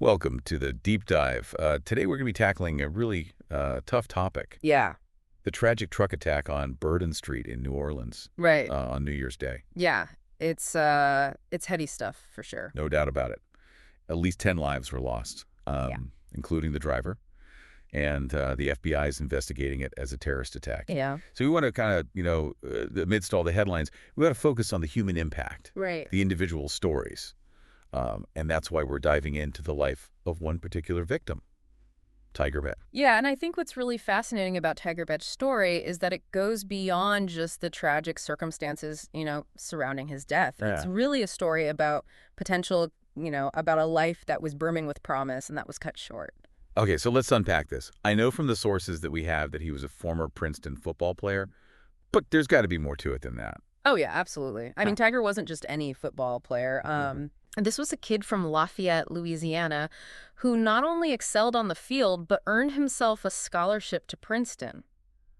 Welcome to the deep dive. Today we're going to be tackling a really tough topic. Yeah, The tragic truck attack on Bourbon Street in New Orleans right. on New Year's Day. Yeah, it's heady stuff for sure. No doubt about it. At least 10 lives were lost, Yeah. including the driver. And the FBI is investigating it as a terrorist attack. Yeah. So we want to kind of, amidst all the headlines, we want to focus on the human impact, Right. the individual stories. And that's why we're diving into the life of one particular victim, Tiger Bech. Yeah, and I think what's really fascinating about Tiger Bech's story is that it goes beyond just the tragic circumstances, surrounding his death. Yeah. It's really a story about potential, about a life that was brimming with promise and that was cut short. Okay, so let's unpack this. I know from the sources that we have that he was a former Princeton football player, but there's got to be more to it than that. Oh, yeah, absolutely. I mean, Tiger wasn't just any football player. This was a kid from Lafayette, Louisiana, who not only excelled on the field, but earned himself a scholarship to Princeton.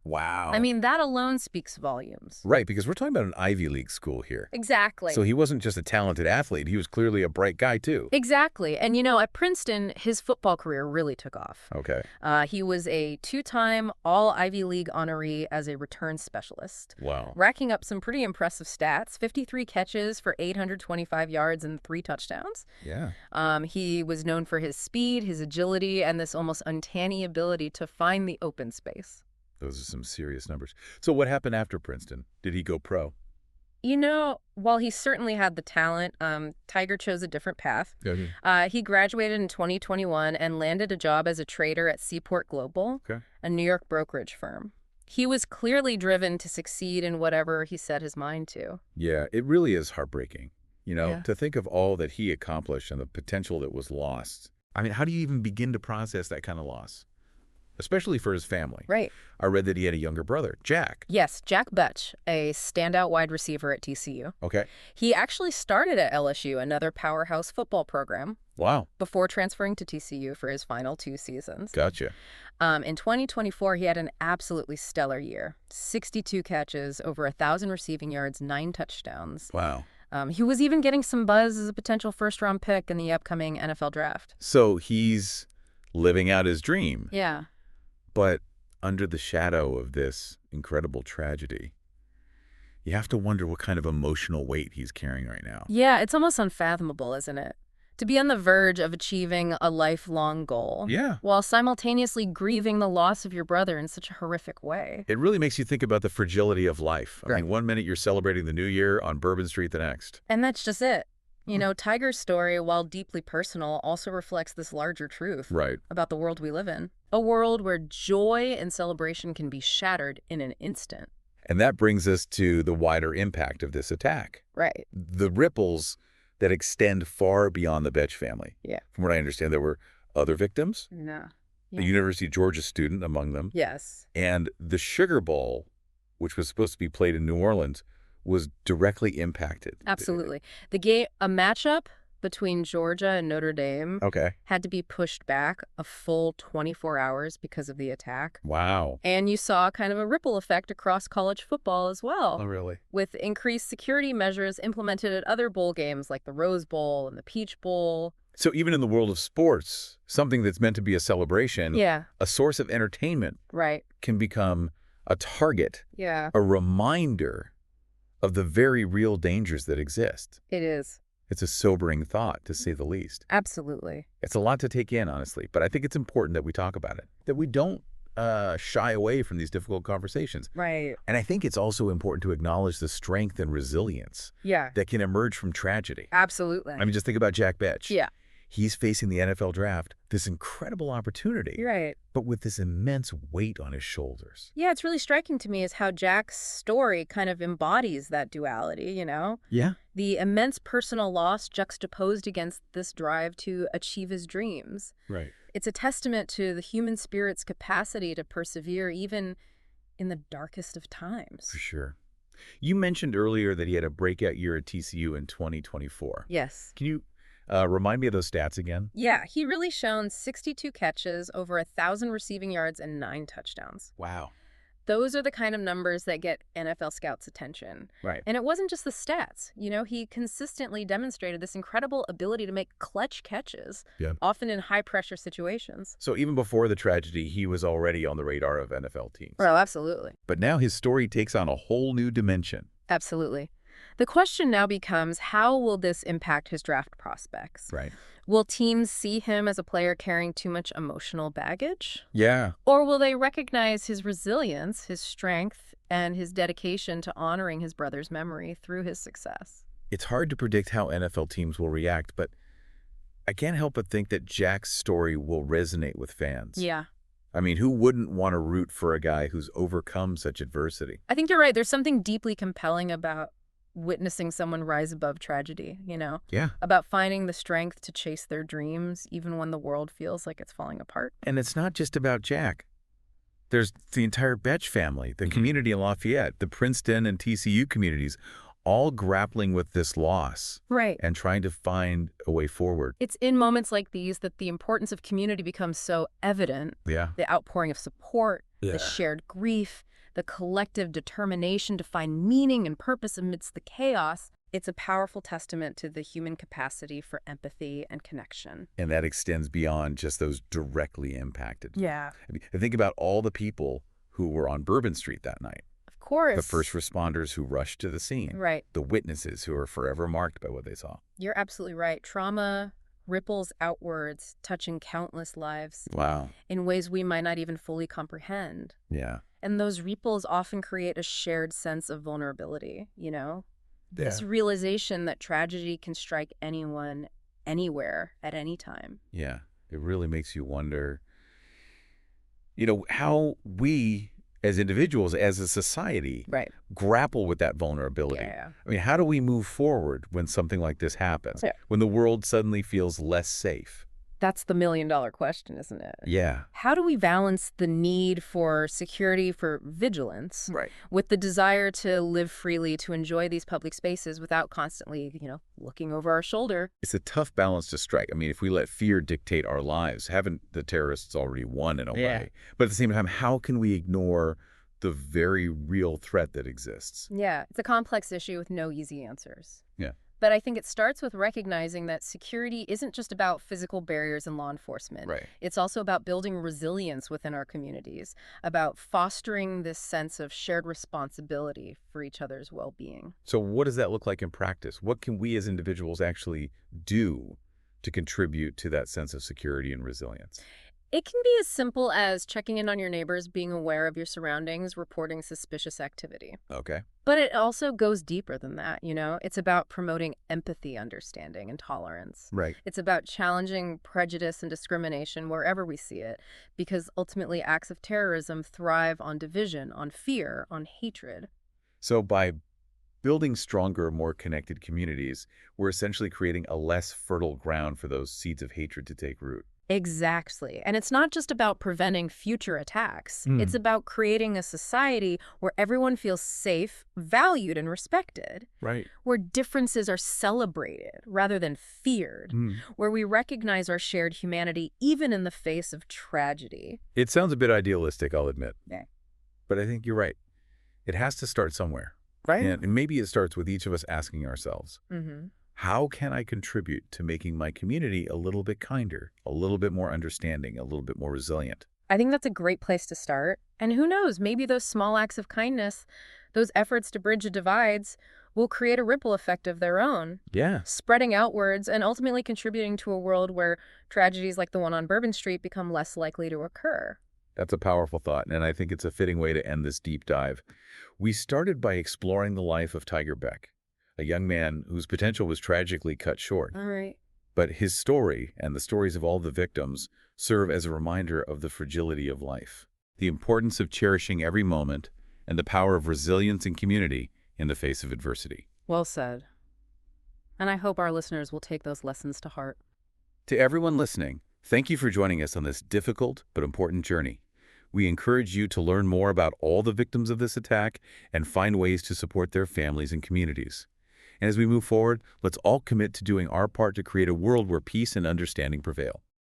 Wow. I mean, that alone speaks volumes. Right, because we're talking about an Ivy League school here. Exactly. So he wasn't just a talented athlete. He was clearly a bright guy, too. Exactly. And, at Princeton, his football career really took off. Okay. He was a two-time All-Ivy League honoree as a return specialist, Wow. racking up some pretty impressive stats, 53 catches for 825 yards and 3 touchdowns. Yeah. He was known for his speed, his agility, and this almost uncanny ability to find the open space. Those are some serious numbers. So what happened after Princeton? Did he go pro? While he certainly had the talent, Tiger chose a different path. He graduated in 2021 and landed a job as a trader at Seaport Global, a New York brokerage firm. He was clearly driven to succeed in whatever he set his mind to. Yeah, it really is heartbreaking, Yeah. to think of all that he accomplished and the potential that was lost. I mean, how do you even begin to process that kind of loss? Especially for his family. Right. I read that he had a younger brother, Jack. Yes, Jack Bech, a standout wide receiver at TCU. Okay. He actually started at LSU, another powerhouse football program, Wow. before transferring to TCU for his final 2 seasons. Gotcha. In 2024, he had an absolutely stellar year. 62 catches, over 1,000 receiving yards, 9 touchdowns. Wow. He was even getting some buzz as a potential first-round pick in the upcoming NFL draft. So he's living out his dream. Yeah. But under the shadow of this incredible tragedy, you have to wonder what kind of emotional weight he's carrying right now. Yeah, it's almost unfathomable, isn't it? To be on the verge of achieving a lifelong goal. Yeah. While simultaneously grieving the loss of your brother in such a horrific way. It really makes you think about the fragility of life. I Right. mean, one minute you're celebrating the new year on Bourbon Street the next. And that's just it. Tiger's story, while deeply personal, also reflects this larger truth Right. about the world we live in. A world where joy and celebration can be shattered in an instant. And that brings us to the wider impact of this attack. Right. The ripples that extend far beyond the Bech family. Yeah. From what I understand, there were other victims, No. a University of Georgia student among them, Yes. and the Sugar Bowl, which was supposed to be played in New Orleans, was directly impacted. Absolutely. A matchup between Georgia and Notre Dame Okay. had to be pushed back a full 24 hours because of the attack. Wow. And you saw kind of a ripple effect across college football as well, Really? with increased security measures implemented at other bowl games like the Rose Bowl and the Peach Bowl. So even in the world of sports, something that's meant to be a celebration, Yeah, a source of entertainment, right. can become a target, Yeah, a reminder of the very real dangers that exist. it is. It's a sobering thought, to say the least. Absolutely. It's a lot to take in, honestly, but I think it's important that we talk about it, that we don't shy away from these difficult conversations. Right. And I think it's also important to acknowledge the strength and resilience Yeah, that can emerge from tragedy. absolutely. I mean, just think about Jack Bech. Yeah, He's facing the NFL draft, this incredible opportunity, you're right. but with this immense weight on his shoulders. Yeah, it's really striking to me is how Jack's story kind of embodies that duality, Yeah. The immense personal loss juxtaposed against this drive to achieve his dreams. Right. It's a testament to the human spirit's capacity to persevere even in the darkest of times. For sure. You mentioned earlier that he had a breakout year at TCU in 2024. Yes. Can you remind me of those stats again? Yeah, he really shone 62 catches, over 1,000 receiving yards, and 9 touchdowns. Wow. Those are the kind of numbers that get NFL scouts' attention. Right. And it wasn't just the stats. He consistently demonstrated this incredible ability to make clutch catches, often in high-pressure situations. So even before the tragedy, he was already on the radar of NFL teams. Well, absolutely. But now his story takes on a whole new dimension. Absolutely. The question now becomes, how will this impact his draft prospects? Right. Will teams see him as a player carrying too much emotional baggage? Yeah. Or will they recognize his resilience, his strength, and his dedication to honoring his brother's memory through his success? It's hard to predict how NFL teams will react, but I can't help but think that Jack's story will resonate with fans. Yeah. I mean, who wouldn't want to root for a guy who's overcome such adversity? I think you're right. There's something deeply compelling about witnessing someone rise above tragedy, Yeah. about finding the strength to chase their dreams even when the world feels like it's falling apart. And it's not just about Jack. There's the entire Bech family, the community in Lafayette, the Princeton and TCU communities, all grappling with this loss. Right. And trying to find a way forward. It's in moments like these that the importance of community becomes so evident. Yeah. The outpouring of support, the shared grief, the collective determination to find meaning and purpose amidst the chaos. It's a powerful testament to the human capacity for empathy and connection. And that extends beyond just those directly impacted. Yeah. I mean, think about all the people who were on Bourbon Street that night. Of course. The first responders who rushed to the scene. Right. The witnesses who are forever marked by what they saw. You're absolutely right. Trauma ripples outwards, touching countless lives. Wow. In ways we might not even fully comprehend. Yeah. And those ripples often create a shared sense of vulnerability, This realization that tragedy can strike anyone, anywhere, at any time. Yeah. It really makes you wonder, how we as individuals, as a society, grapple with that vulnerability. Yeah. I mean, how do we move forward when something like this happens? Yeah. When the world suddenly feels less safe? That's the million-dollar question, isn't it? Yeah. How do we balance the need for security, for vigilance, with the desire to live freely, to enjoy these public spaces without constantly, looking over our shoulder? It's a tough balance to strike. I mean, if we let fear dictate our lives, haven't the terrorists already won in a way? But at the same time, how can we ignore the very real threat that exists? Yeah, it's a complex issue with no easy answers. Yeah. But I think it starts with recognizing that security isn't just about physical barriers and law enforcement. It's also about building resilience within our communities, about fostering this sense of shared responsibility for each other's well-being. So what does that look like in practice? What can we as individuals actually do to contribute to that sense of security and resilience? It can be as simple as checking in on your neighbors, being aware of your surroundings, reporting suspicious activity. Okay. But it also goes deeper than that, It's about promoting empathy, understanding, and tolerance. It's about challenging prejudice and discrimination wherever we see it, because ultimately acts of terrorism thrive on division, on fear, on hatred. So by building stronger, more connected communities, we're essentially creating a less fertile ground for those seeds of hatred to take root. Exactly. And it's not just about preventing future attacks. It's about creating a society where everyone feels safe, valued, and respected. Where differences are celebrated rather than feared. Where we recognize our shared humanity even in the face of tragedy. It sounds a bit idealistic, I'll admit. Yeah. But I think you're right. It has to start somewhere. And maybe it starts with each of us asking ourselves, how can I contribute to making my community a little bit kinder, a little bit more understanding, a little bit more resilient? I think that's a great place to start. And who knows, maybe those small acts of kindness, those efforts to bridge divides, will create a ripple effect of their own. Yeah. Spreading outwards and ultimately contributing to a world where tragedies like the one on Bourbon Street become less likely to occur. That's a powerful thought, and I think it's a fitting way to end this deep dive. We started by exploring the life of Tiger Bech, a young man whose potential was tragically cut short. All right. But his story and the stories of all the victims serve as a reminder of the fragility of life, the importance of cherishing every moment, and the power of resilience and community in the face of adversity. Well said. And I hope our listeners will take those lessons to heart. To everyone listening, thank you for joining us on this difficult but important journey. We encourage you to learn more about all the victims of this attack and find ways to support their families and communities. And as we move forward, let's all commit to doing our part to create a world where peace and understanding prevail.